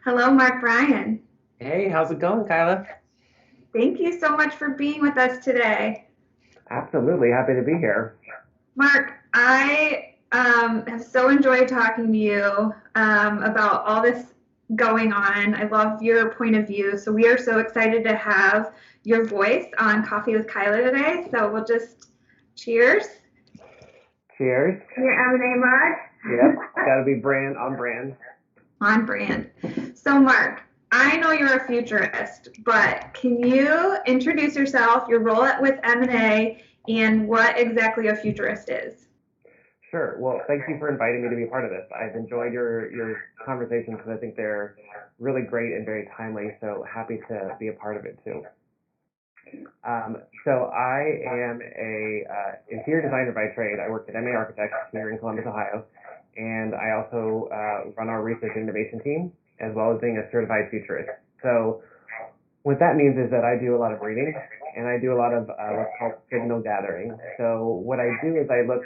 Hello, Mark Bryan. Hey, how's it going, Kyla? Thank you so much for being with us today. Absolutely, happy to be here. Mark, I have so enjoyed talking to you about all this going on. I love your point of view. So, we are so excited to have your voice on Coffee with Kyla today. So, we'll just cheers. Cheers. Your M&A Yep, Mark. gotta be brand on brand. On brand. So, Mark, I know you're a futurist, but can you introduce yourself, your role with M&A, and what exactly a futurist is? Sure. Well, thank you for inviting me to be a part of this. I've enjoyed your conversations because I think they're really great and very timely. So happy to be a part of it too. So I am a interior designer by trade. I work at MA Architects here in Columbus, Ohio, and I also run our research and innovation team as well as being a certified futurist. So what that means is that I do a lot of reading and I do a lot of what's called signal gathering. So what I do is I look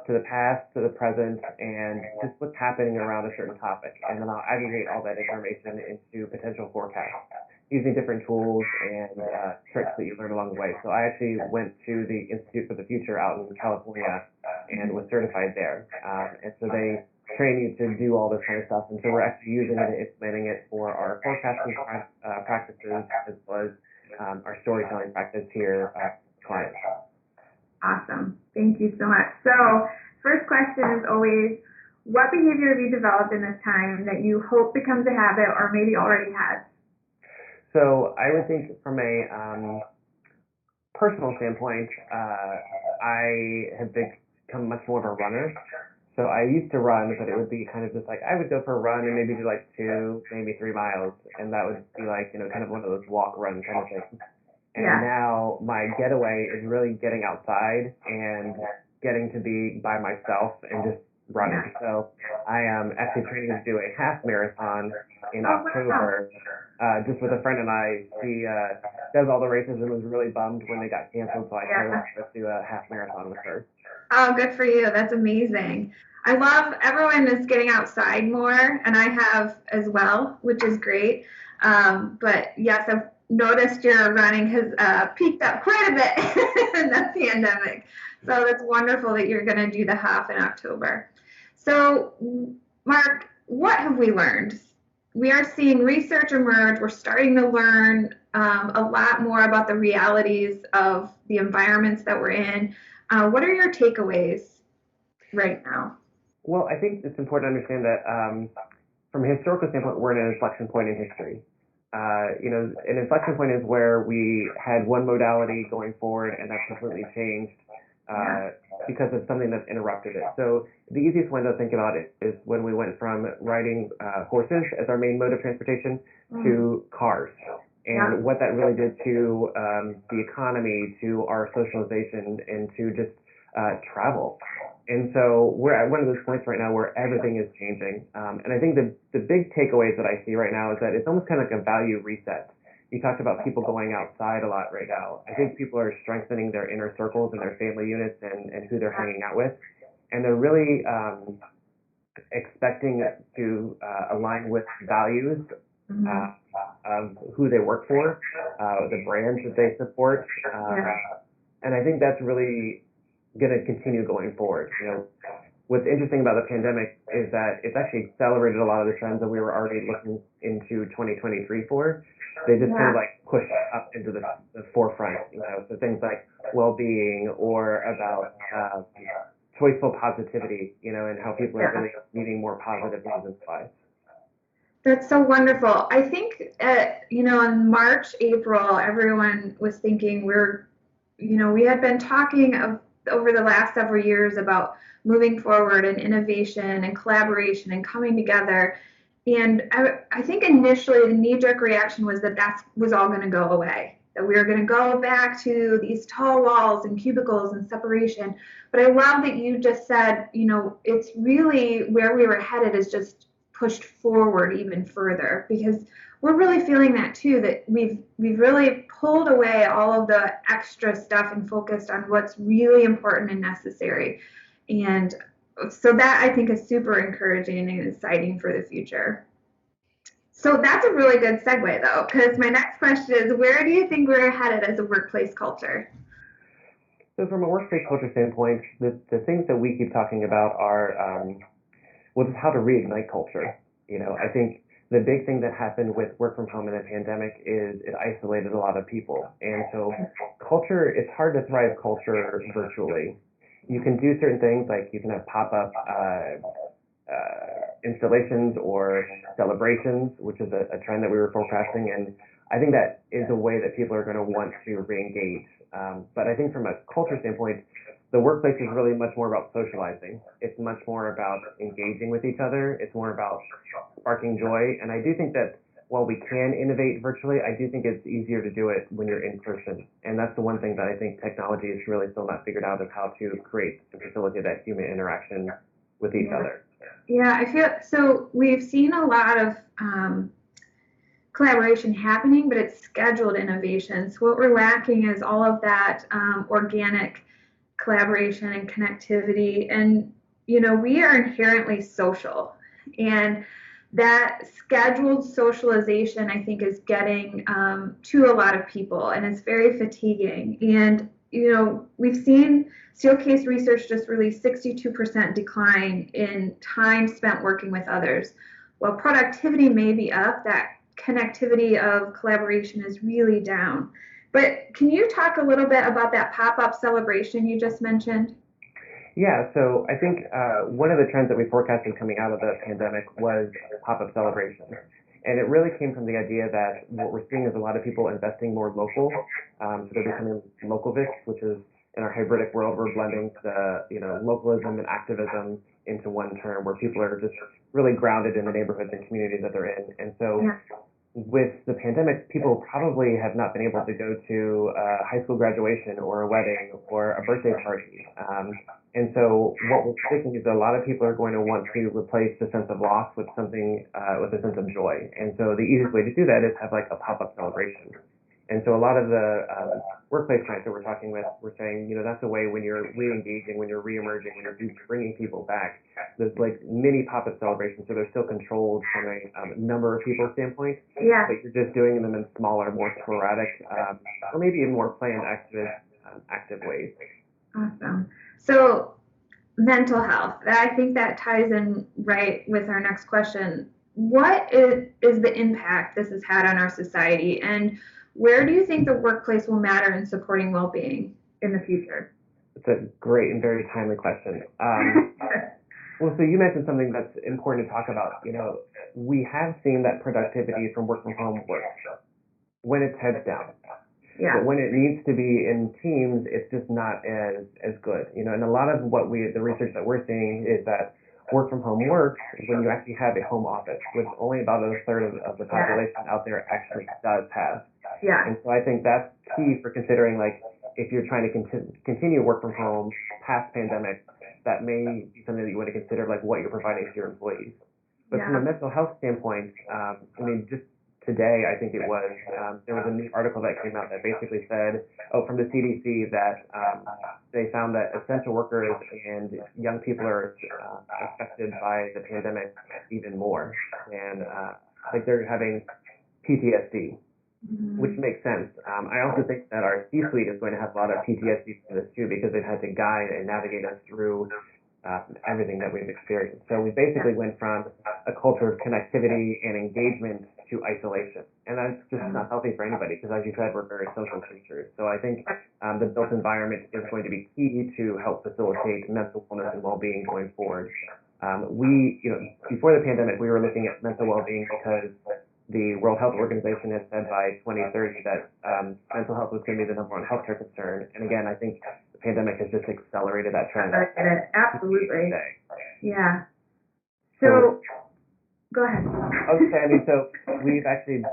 to the past, to the present, and just what's happening around a certain topic, and then I'll aggregate all that information into potential forecasts using different tools and tricks that you learn along the way. So I actually went to the Institute for the Future out in California and was certified there. And so they train you to do all this kind of stuff. And so we're actually using it and implementing it for our forecasting practices as well as our storytelling practice here at clients. Awesome. Thank you so much. So, first question is always, what behavior have you developed in this time that you hope becomes a habit or maybe already has? So I would think from a personal standpoint, I have become much more of a runner. So I used to run, but it would be kind of just like I would go for a run and maybe do like 2, maybe 3 miles, and that would be like kind of one of those walk run kind of things. And Yeah. now my getaway is really getting outside and getting to be by myself and just running. So I am actually training to do a half marathon in Oh, wow. October, just with a friend and I. She does all the races and was really bummed when they got canceled, so I decided Yeah. let's do a half marathon with her. Oh, good for you. That's amazing. I love everyone is getting outside more, and I have as well, which is great. But yes, I've noticed your running has peaked up quite a bit in the pandemic. So that's wonderful that you're going to do the half in October. So, Mark, what have we learned? We are seeing research emerge. We're starting to learn a lot more about the realities of the environments that we're in. What are your takeaways right now? Well, I think it's important to understand that from a historical standpoint, we're at an inflection point in history. An inflection point is where we had one modality going forward, and that's completely changed Yeah. because of something that's interrupted it. So the easiest way to think about it is when we went from riding horses as our main mode of transportation to cars, Yeah. and what that really did to the economy, to our socialization, and to just travel. And so we're at one of those points right now where everything is changing. And I think the big takeaways that I see right now is that it's almost kind of like a value reset. You talked about people going outside a lot right now. I think people are strengthening their inner circles and their family units and who they're hanging out with. And they're really expecting to align with values Mhm. uh, of who they work for, the brands that they support. Yeah. And I think that's really going to continue going forward. What's interesting about the pandemic is that it's actually accelerated a lot of the trends that we were already looking into 2023 for. They just kind of Yeah. like pushed up into the forefront. So things like well-being or about choiceful positivity, and how people are Yeah. really needing more positive things in life. That's so wonderful. I think, in March, April, everyone was thinking we had been talking over the last several years about moving forward and innovation and collaboration and coming together. And I think initially the knee jerk reaction was that was all going to go away, that we were going to go back to these tall walls and cubicles and separation. But I love that you just said, it's really where we were headed is just pushed forward even further because we're really feeling that too, that we've really pulled away all of the extra stuff and focused on what's really important and necessary. And so that I think is super encouraging and exciting for the future. So that's a really good segue though, because my next question is, where do you think we're headed as a workplace culture? So from a workplace culture standpoint, the things that we keep talking about are well, just how to reignite culture. I think the big thing that happened with work from home in the pandemic is it isolated a lot of people. And so culture, it's hard to thrive culture virtually. You can do certain things like you can have pop-up installations or celebrations, which is a trend that we were forecasting. And I think that is a way that people are going to want to re-engage. But I think from a culture standpoint, the workplace is really much more about socializing. It's much more about engaging with each other. It's more about sparking joy. And I do think that while we can innovate virtually, I do think it's easier to do it when you're in person. And that's the one thing that I think technology is really still not figured out, is how to create and facilitate that human interaction with each other. Yeah, I feel so. We've seen a lot of collaboration happening, but it's scheduled innovation. So what we're lacking is all of that organic collaboration and connectivity. And we are inherently social, and that scheduled socialization, I think, is getting to a lot of people, and it's very fatiguing. And we've seen Steelcase Research just released 62% decline in time spent working with others. While productivity may be up, that connectivity of collaboration is really down. But can you talk a little bit about that pop-up celebration you just mentioned? Yeah, so I think one of the trends that we forecasted coming out of the pandemic was pop-up celebrations. And it really came from the idea that what we're seeing is a lot of people investing more local. So they're becoming localists, which is in our hybridic world, we're blending the localism and activism into one term, where people are just really grounded in the neighborhoods and communities that they're in. And so with the pandemic, people probably have not been able to go to a high school graduation or a wedding or a birthday party. And so what we're thinking is that a lot of people are going to want to replace the sense of loss with something, with a sense of joy. And so the easiest way to do that is have like a pop-up celebration. And so a lot of the workplace clients that we're talking with, we're saying, that's a way when you're re-engaging, when you're re-emerging, when you're bringing people back. There's like mini pop-up celebrations, so they're still controlled from a number of people standpoint. Yeah. But you're just doing them in smaller, more sporadic, or maybe even more planned, active ways. Awesome. So mental health, I think that ties in right with our next question. What is the impact this has had on our society, and where do you think the workplace will matter in supporting well-being in the future? It's a great and very timely question. Well, so you mentioned something that's important to talk about. We have seen that productivity from work from home works when it's heads down. Yeah. But when it needs to be in teams, it's just not as good. And a lot of the research that we're seeing is that work from home works when you actually have a home office, which only about a third of the population out there actually does have. Yeah. And so I think that's key for considering, like, if you're trying to continue work from home past pandemic, that may be something that you want to consider, like what you're providing to your employees. But from a mental health standpoint, just today, I think it was, there was a new article that came out that basically said, from the CDC, that they found that essential workers and young people are affected by the pandemic even more. And like they're having PTSD, which makes sense. I also think that our C-suite is going to have a lot of PTSD from this too, because they've had to guide and navigate us through everything that we've experienced. So we basically went from a culture of connectivity and engagement to isolation. And that's just not healthy for anybody, because as you said, we're very social creatures. So I think the built environment is going to be key to help facilitate mental wellness and well-being going forward. Before the pandemic, we were looking at mental well-being because the World Health Organization has said by 2030 that mental health was going to be the number one healthcare concern. And again, I think the pandemic has just accelerated that trend. Absolutely. Yeah. So, go ahead. Okay, so we've actually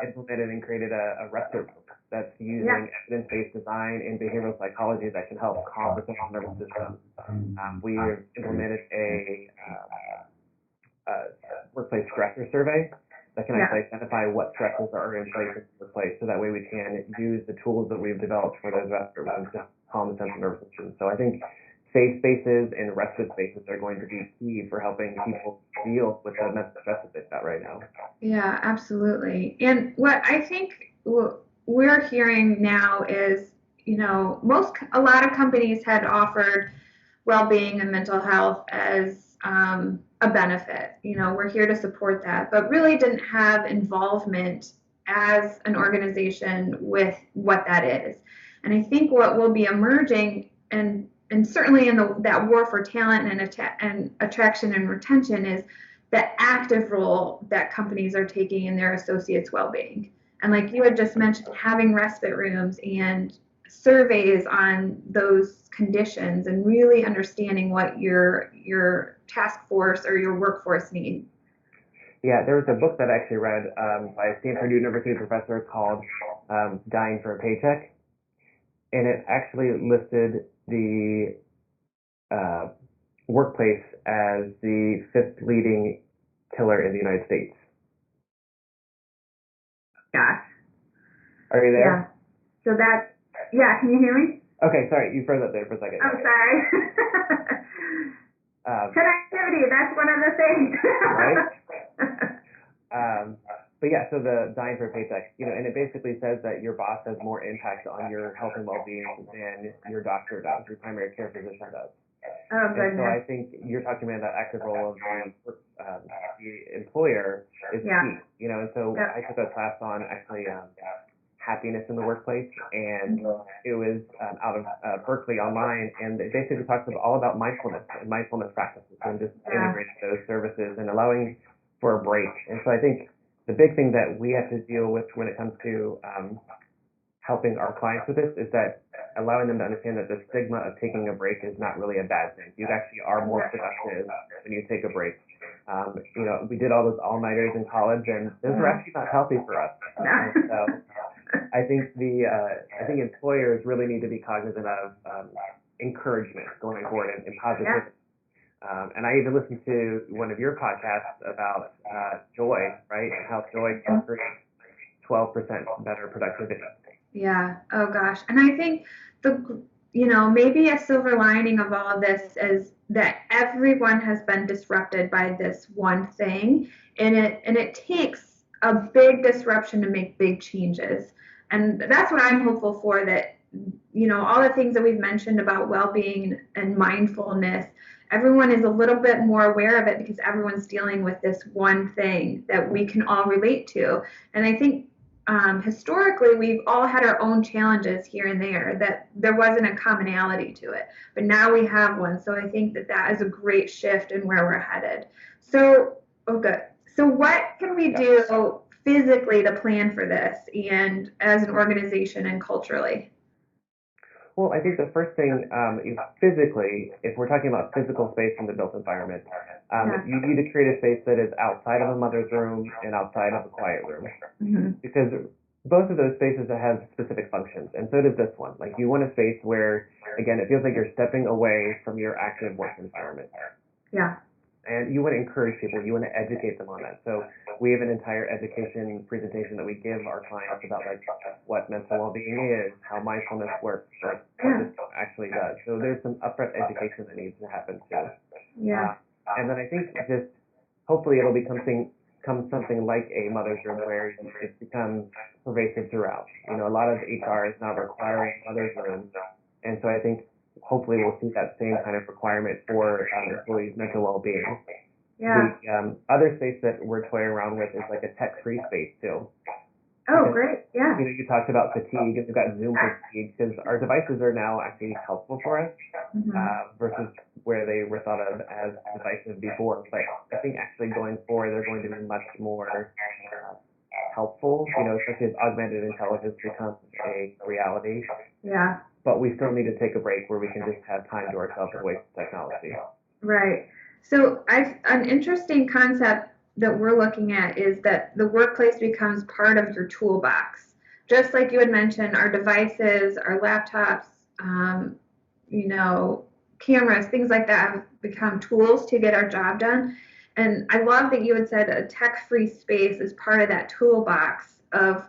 implemented and created a respite group that's using evidence-based design and behavioral psychology that can help calm the central nervous system. We've implemented a workplace stressor survey that can actually identify what stresses are in place in the workplace, so that way we can use the tools that we've developed for those respite rooms to calm the central nervous system. So I think safe spaces and respite spaces are going to be key for helping people deal with the mental stress that they've got right now. Yeah, absolutely. And what I think we're hearing now is, a lot of companies had offered well-being and mental health as a benefit. We're here to support that, but really didn't have involvement as an organization with what that is. And I think what will be emerging, and certainly in that war for talent and attraction and retention, is the active role that companies are taking in their associates' well-being. And like you had just mentioned, having respite rooms and surveys on those conditions and really understanding what your task force or your workforce needs. Yeah, there was a book that I actually read by a Stanford University professor called Dying for a Paycheck, and it actually listed the workplace as the fifth leading killer in the United States. Gosh. Are you there? Yeah. So yeah, can you hear me? Okay, sorry, you froze up there for a second. I'm sorry. Connectivity, that's one of the things. Right? But yeah, so the Dying for a Paycheck, and it basically says that your boss has more impact on your health and well-being than your doctor does, your primary care physician does. Oh, goodness. And so I think you're talking about that active role of the employer is key, and so I took a class on actually happiness in the workplace, and it was out of Berkeley online, and it basically talks all about mindfulness and mindfulness practices and just integrating those services and allowing for a break. And so I think the big thing that we have to deal with when it comes to helping our clients with this is that allowing them to understand that the stigma of taking a break is not really a bad thing. You actually are more productive when you take a break. We did all those all-nighters in college, and those were actually not healthy for us. And so I think employers really need to be cognizant of encouragement going forward and positivity. And I even listened to one of your podcasts about joy, right? And how joy can create 12% better productivity. Yeah. Oh gosh. And I think maybe a silver lining of all of this is that everyone has been disrupted by this one thing, and it takes a big disruption to make big changes. And that's what I'm hopeful for, that all the things that we've mentioned about well-being and mindfulness, everyone is a little bit more aware of it because everyone's dealing with this one thing that we can all relate to. And I think historically we've all had our own challenges here and there, that there wasn't a commonality to it, but now we have one. So I think that is a great shift in where we're headed. So what can we do physically to plan for this, and as an organization and culturally? Well, I think the first thing is physically, if we're talking about physical space in the built environment, you need to create a space that is outside of a mother's room and outside of a quiet room. Mm-hmm. Because both of those spaces have specific functions, and so does this one. Like, you want a space where, again, it feels like you're stepping away from your active work environment. Yeah. And you want to encourage people, you want to educate them on that. So we have an entire education presentation that we give our clients about what mental well-being is, how mindfulness works, what this actually does. So there's some upfront education that needs to happen too. Yeah. And then I think just hopefully it'll become something like a mother's room where it becomes pervasive throughout. A lot of HR is now requiring mother's rooms, and so I think hopefully we'll see that same kind of requirement for employees' mental well-being. Yeah. The other space that we're toying around with is like a tech-free space too. Oh, great. Yeah. You talked about fatigue, and we've got Zoom fatigue, because our devices are now actually helpful for us versus where they were thought of as devices before. But I think actually going forward, they're going to be much more helpful, especially as augmented intelligence becomes a reality. Yeah. But we still need to take a break where we can just have time to ourselves away from technology. Right. So an interesting concept that we're looking at is that the workplace becomes part of your toolbox. Just like you had mentioned, our devices, our laptops, cameras, things like that have become tools to get our job done. And I love that you had said a tech-free space is part of that toolbox of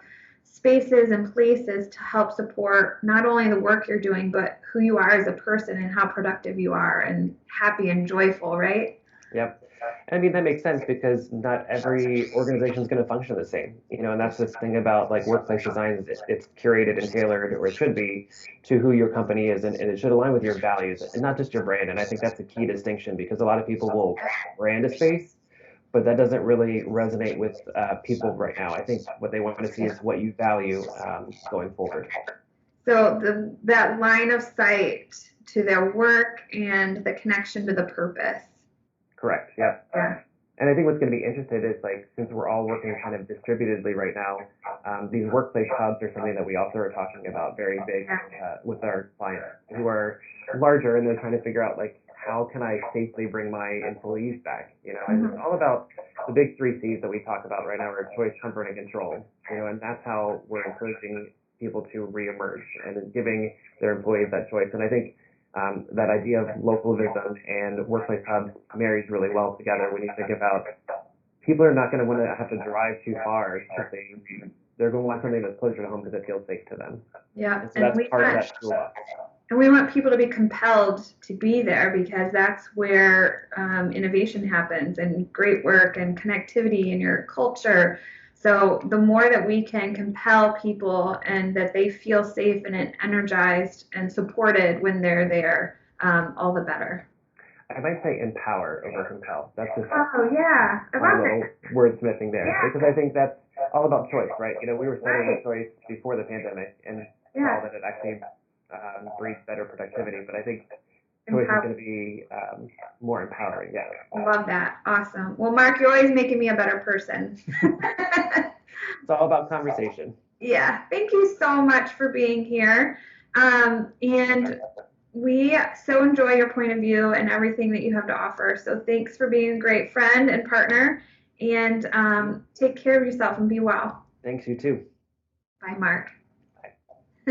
spaces and places to help support not only the work you're doing, but who you are as a person and how productive you are and happy and joyful, right? Yep. And I mean, that makes sense because not every organization is going to function the same, and that's the thing about like workplace design is it's curated and tailored, or it should be, to who your company is, and it should align with your values and not just your brand. And I think that's a key distinction because a lot of people will brand a space, but that doesn't really resonate with people right now. I think what they want to see is what you value going forward. So that line of sight to their work and the connection to the purpose. Correct. Yep. Yeah. And I think what's going to be interesting is like since we're all working kind of distributedly right now, these workplace hubs are something that we also are talking about very big with our clients who are larger, and they're trying to figure out like how can I safely bring my employees back? And it's all about the big three C's that we talk about right now are choice, comfort, and control. And that's how we're encouraging people to reemerge and giving their employees that choice. And I think that idea of localism and workplace hubs marries really well together when you think about people are not going to want to have to drive too far to things. They're going to want something that's closer to home because it feels safe to them. Yeah. And so that's part of that toolbox. And we want people to be compelled to be there because that's where innovation happens and great work and connectivity in your culture. So the more that we can compel people and that they feel safe and energized and supported when they're there, all the better. I might say empower over compel. That's just yeah, I love little wordsmithing there because I think that's all about choice, right? We were studying choice before the pandemic and saw that it actually breeds better productivity, but I think choice is going to be more empowering. Yeah. I love that. Awesome. Well, Mark, you're always making me a better person. It's all about conversation. Yeah. Thank you so much for being here. And we so enjoy your point of view and everything that you have to offer. So thanks for being a great friend and partner. And take care of yourself and be well. Thanks, you too. Bye, Mark.